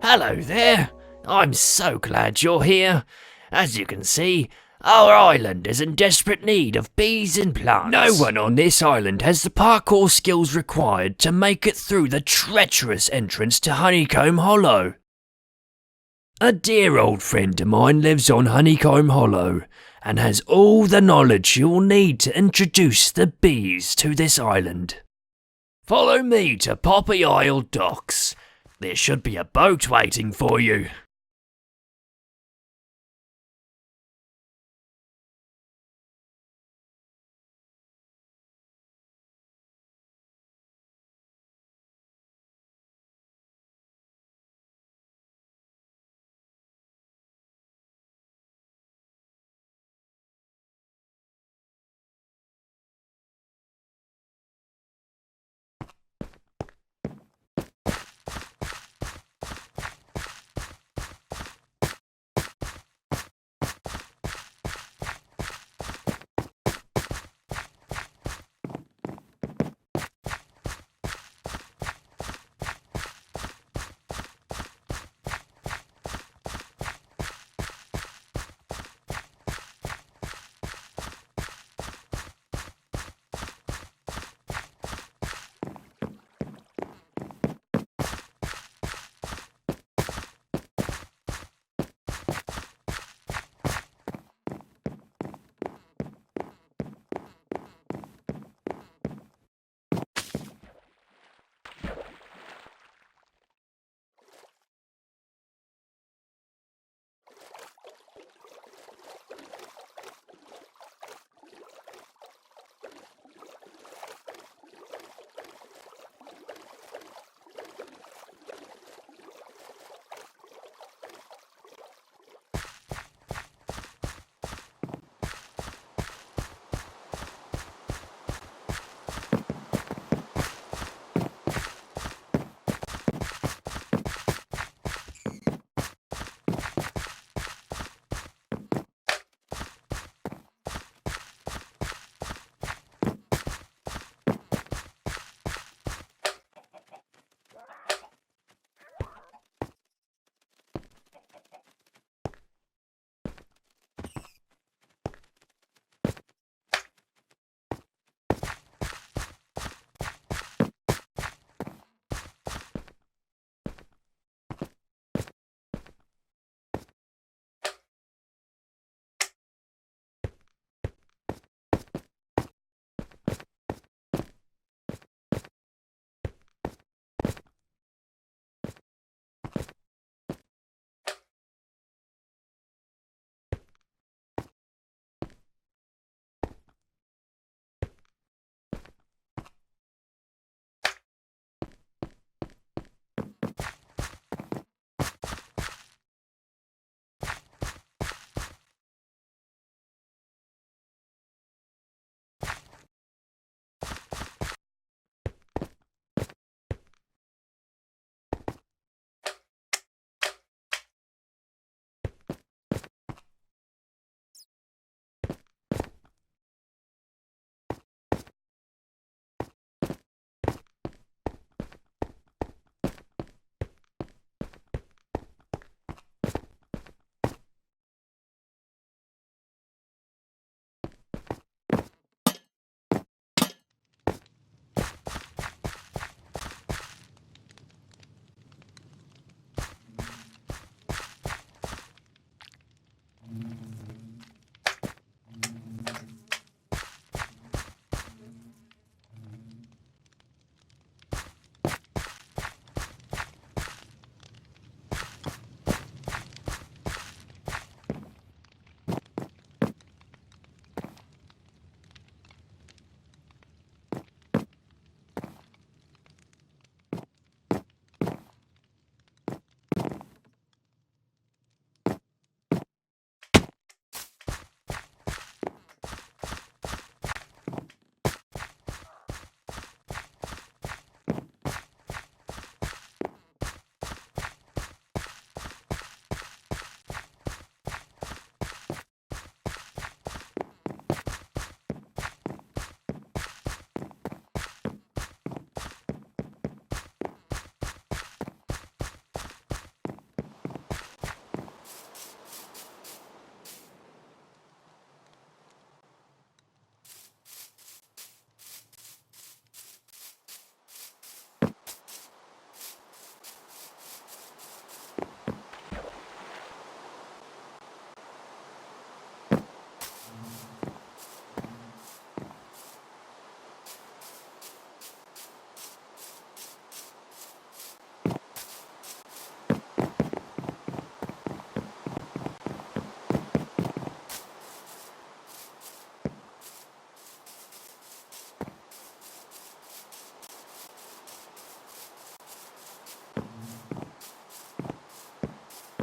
Hello there, I'm so glad you're here. As you can see, our island is in desperate need of bees and plants. No one on this island has the parkour skills required to make it through the treacherous entrance to Honeycomb Hollow. A dear old friend of mine lives on Honeycomb Hollow and has all the knowledge you'll need to introduce the bees to this island. Follow me to Poppy Isle Docks. There should be a boat waiting for you.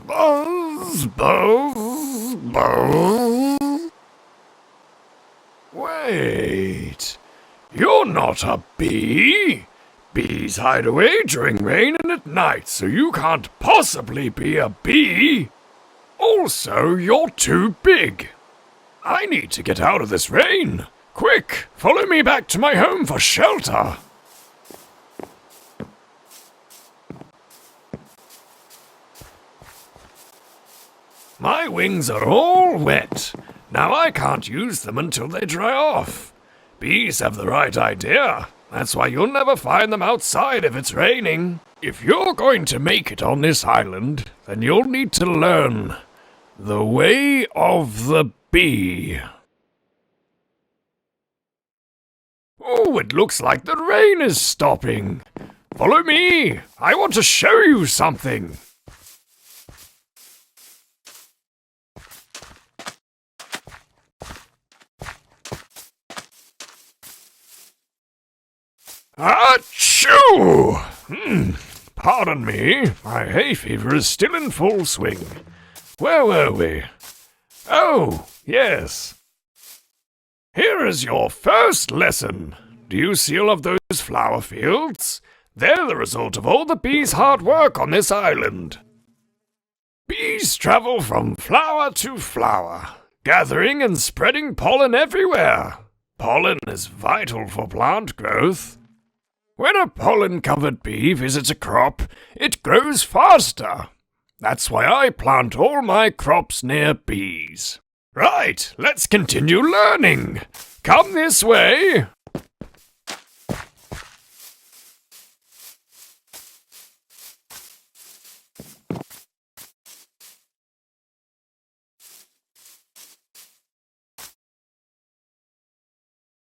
Buzz, buzz, buzz. Wait, you're not a bee. Bees hide away during rain and at night, so you can't possibly be a bee. Also, you're too big. I need to get out of this rain. Quick, follow me back to my home for shelter. My wings are all wet. Now I can't use them until they dry off. Bees have the right idea. That's why you'll never find them outside if it's raining. If you're going to make it on this island, then you'll need to learn the way of the bee. Oh, it looks like the rain is stopping. Follow me. I want to show you something. Achoo! Pardon me, my hay fever is still in full swing. Where were we? Oh, yes. Here is your first lesson. Do you see all of those flower fields? They're the result of all the bees' hard work on this island. Bees travel from flower to flower, gathering and spreading pollen everywhere. Pollen is vital for plant growth. When a pollen-covered bee visits a crop, it grows faster. That's why I plant all my crops near bees. Right, let's continue learning. Come this way.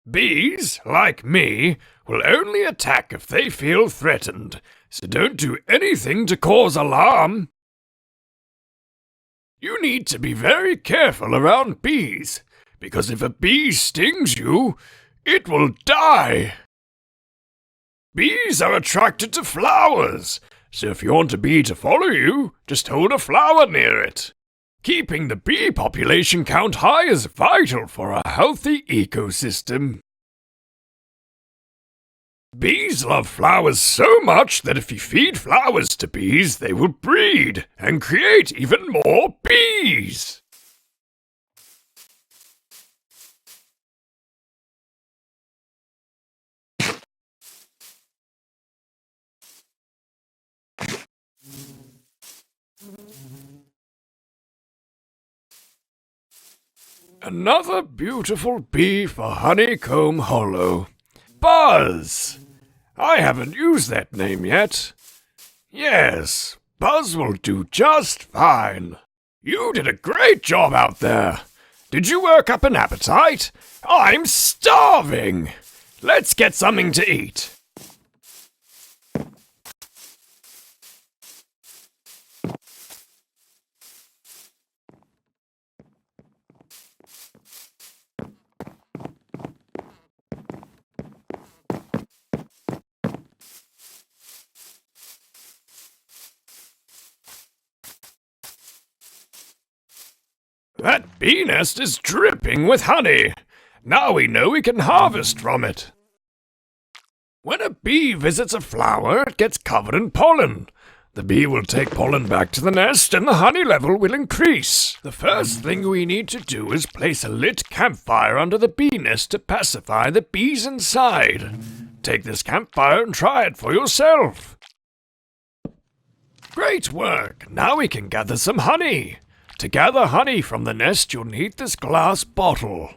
Bees, like me, will only attack if they feel threatened, so don't do anything to cause alarm. You need to be very careful around bees, because if a bee stings you, it will die. Bees are attracted to flowers, so if you want a bee to follow you, just hold a flower near it. Keeping the bee population count high is vital for a healthy ecosystem. Bees love flowers so much that if you feed flowers to bees, they will breed and create even more bees. Another beautiful bee for Honeycomb Hollow. Buzz! I haven't used that name yet. Yes, Buzz will do just fine. You did a great job out there. Did you work up an appetite? I'm starving. Let's get something to eat. That bee nest is dripping with honey. Now we know we can harvest from it. When a bee visits a flower, it gets covered in pollen. The bee will take pollen back to the nest and the honey level will increase. The first thing we need to do is place a lit campfire under the bee nest to pacify the bees inside. Take this campfire and try it for yourself. Great work! Now we can gather some honey. To gather honey from the nest, you'll need this glass bottle.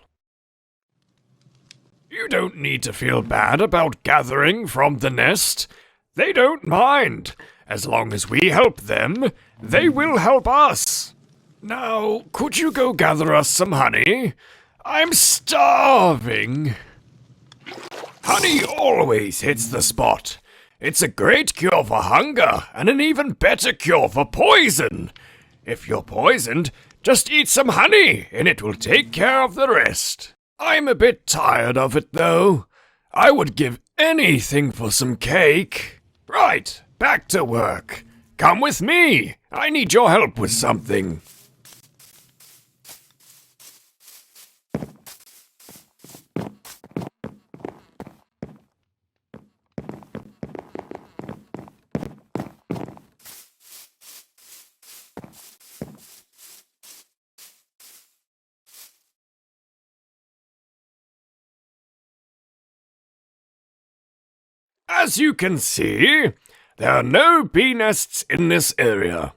You don't need to feel bad about gathering from the nest. They don't mind. As long as we help them, they will help us. Now, could you go gather us some honey? I'm starving. Honey always hits the spot. It's a great cure for hunger and an even better cure for poison. If you're poisoned, just eat some honey and it will take care of the rest. I'm a bit tired of it though. I would give anything for some cake. Right, back to work. Come with me. I need your help with something. As you can see, there are no bee nests in this area.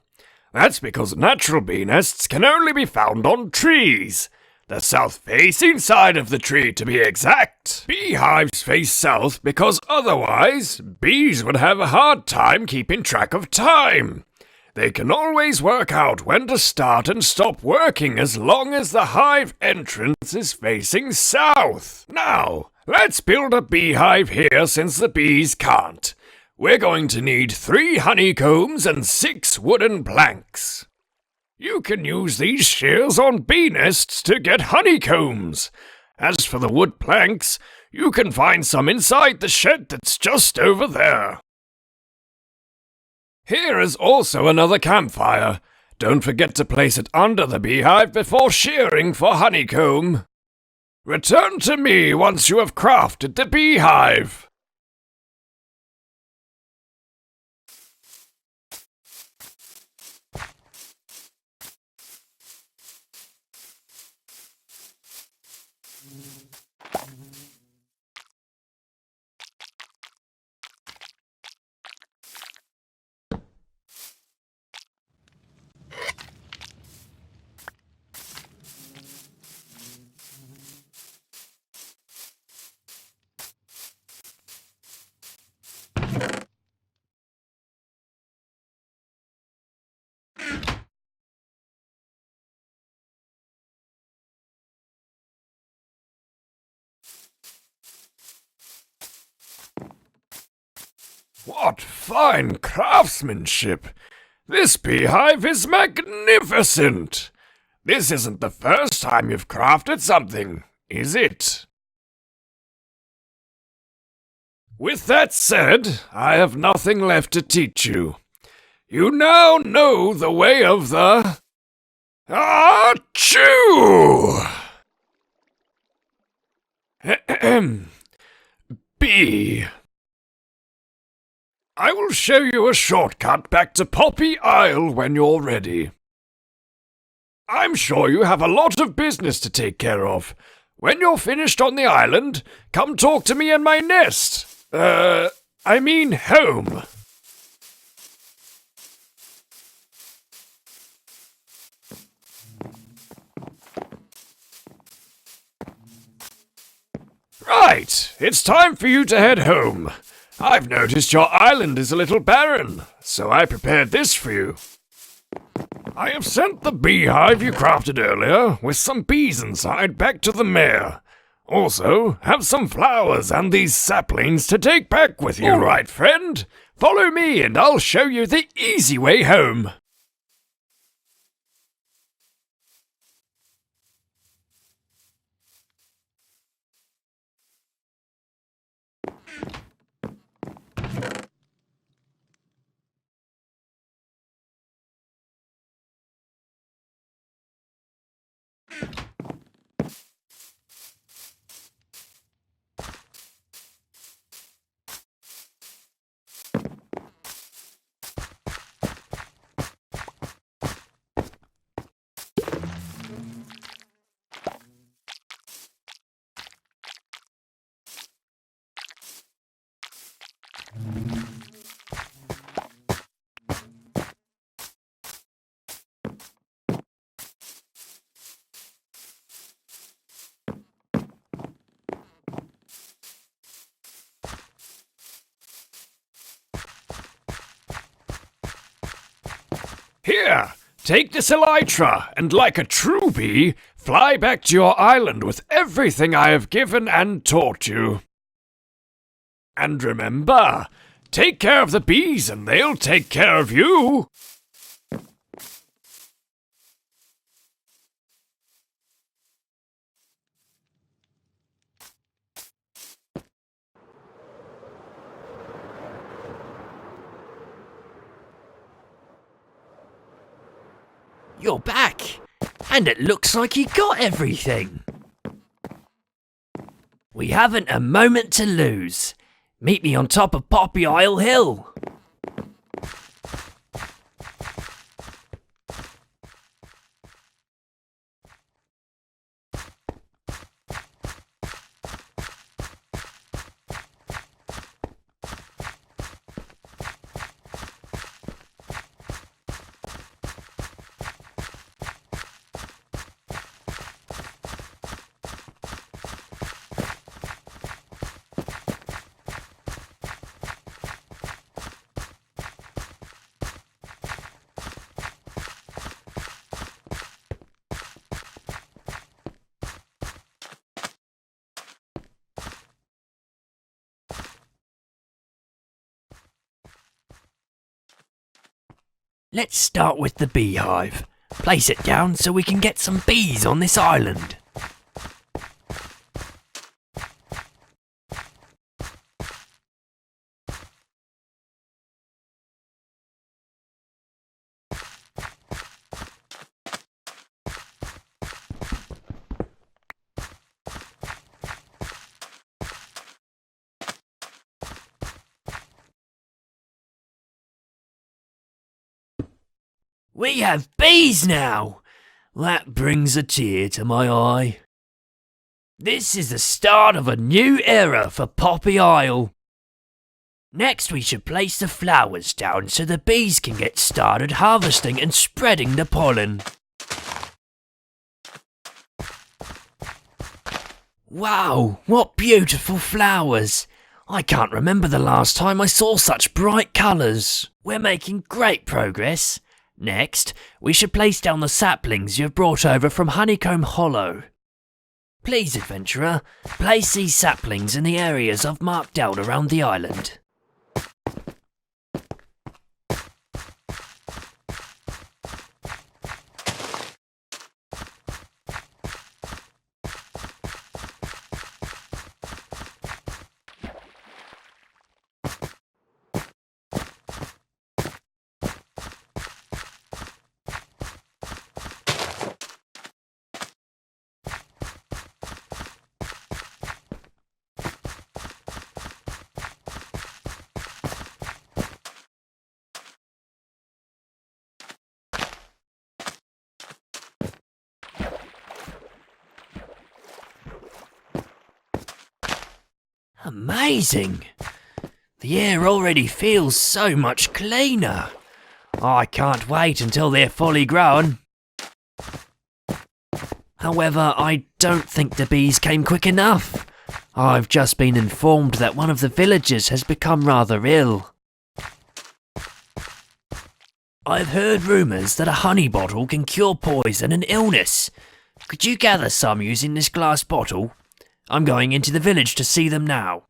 That's because natural bee nests can only be found on trees. The south-facing side of the tree, to be exact. Beehives face south because otherwise, bees would have a hard time keeping track of time. They can always work out when to start and stop working as long as the hive entrance is facing south. Now, let's build a beehive here since the bees can't. We're going to need 3 honeycombs and 6 wooden planks. You can use these shears on bee nests to get honeycombs. As for the wood planks, you can find some inside the shed that's just over there. Here is also another campfire. Don't forget to place it under the beehive before shearing for honeycomb. Return to me once you have crafted the beehive. What fine craftsmanship! This beehive is magnificent! This isn't the first time you've crafted something, is it? With that said, I have nothing left to teach you. You now know the way of the... Achoo! Bee. I will show you a shortcut back to Poppy Isle when you're ready. I'm sure you have a lot of business to take care of. When you're finished on the island, come talk to me in my nest. I mean home. Right, it's time for you to head home. I've noticed your island is a little barren, so I prepared this for you. I have sent the beehive you crafted earlier, with some bees inside, back to the mayor. Also, have some flowers and these saplings to take back with you. All right, friend. Follow me and I'll show you the easy way home. Here, take this elytra, and like a true bee, fly back to your island with everything I have given and taught you. And remember, take care of the bees and they'll take care of you. you're back. And it looks like you got everything. We haven't a moment to lose. Meet me on top of Poppy Isle Hill. Let's start with the beehive. Place it down so we can get some bees on this island. We have bees now! That brings a tear to my eye. This is the start of a new era for Poppy Isle. Next we should place the flowers down so the bees can get started harvesting and spreading the pollen. Wow, what beautiful flowers! I can't remember the last time I saw such bright colours. We're making great progress. Next, we should place down the saplings you've brought over from Honeycomb Hollow. Please, adventurer, place these saplings in the areas I've marked out around the island. Amazing! The air already feels so much cleaner. I can't wait until they're fully grown. However, I don't think the bees came quick enough. I've just been informed that one of the villagers has become rather ill. I've heard rumours that a honey bottle can cure poison and illness. Could you gather some using this glass bottle? I'm going into the village to see them now.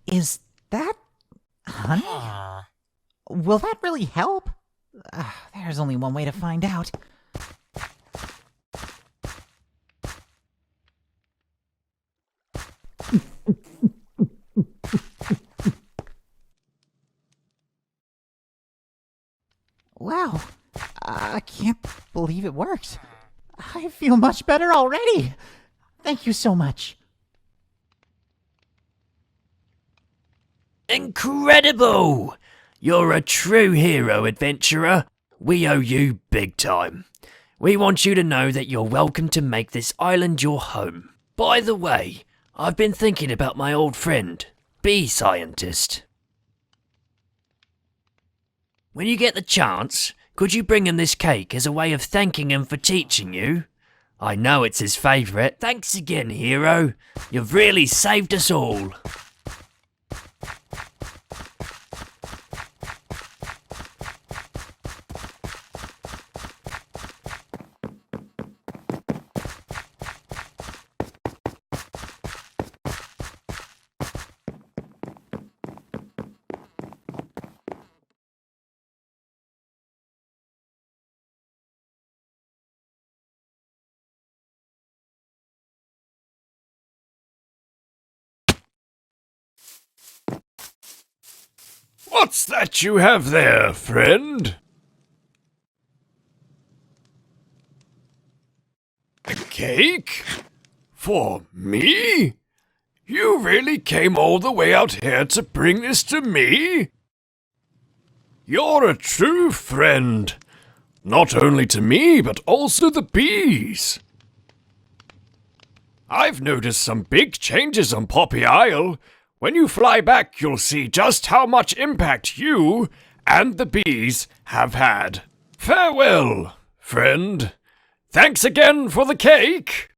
Is that honey? Will that really help? There's only one way to find out. Wow, I can't believe it worked. I feel much better already. Thank you so much. Incredible! You're a true hero, adventurer. We owe you big time. We want you to know that you're welcome to make this island your home. By the way, I've been thinking about my old friend, Bee Scientist. When you get the chance, could you bring him this cake as a way of thanking him for teaching you? I know it's his favourite. Thanks again, hero. You've really saved us all. What's that you have there, friend? A cake? For me? You really came all the way out here to bring this to me? You're a true friend. Not only to me, but also the bees. I've noticed some big changes on Poppy Isle. When you fly back, you'll see just how much impact you and the bees have had. Farewell, friend. Thanks again for the cake.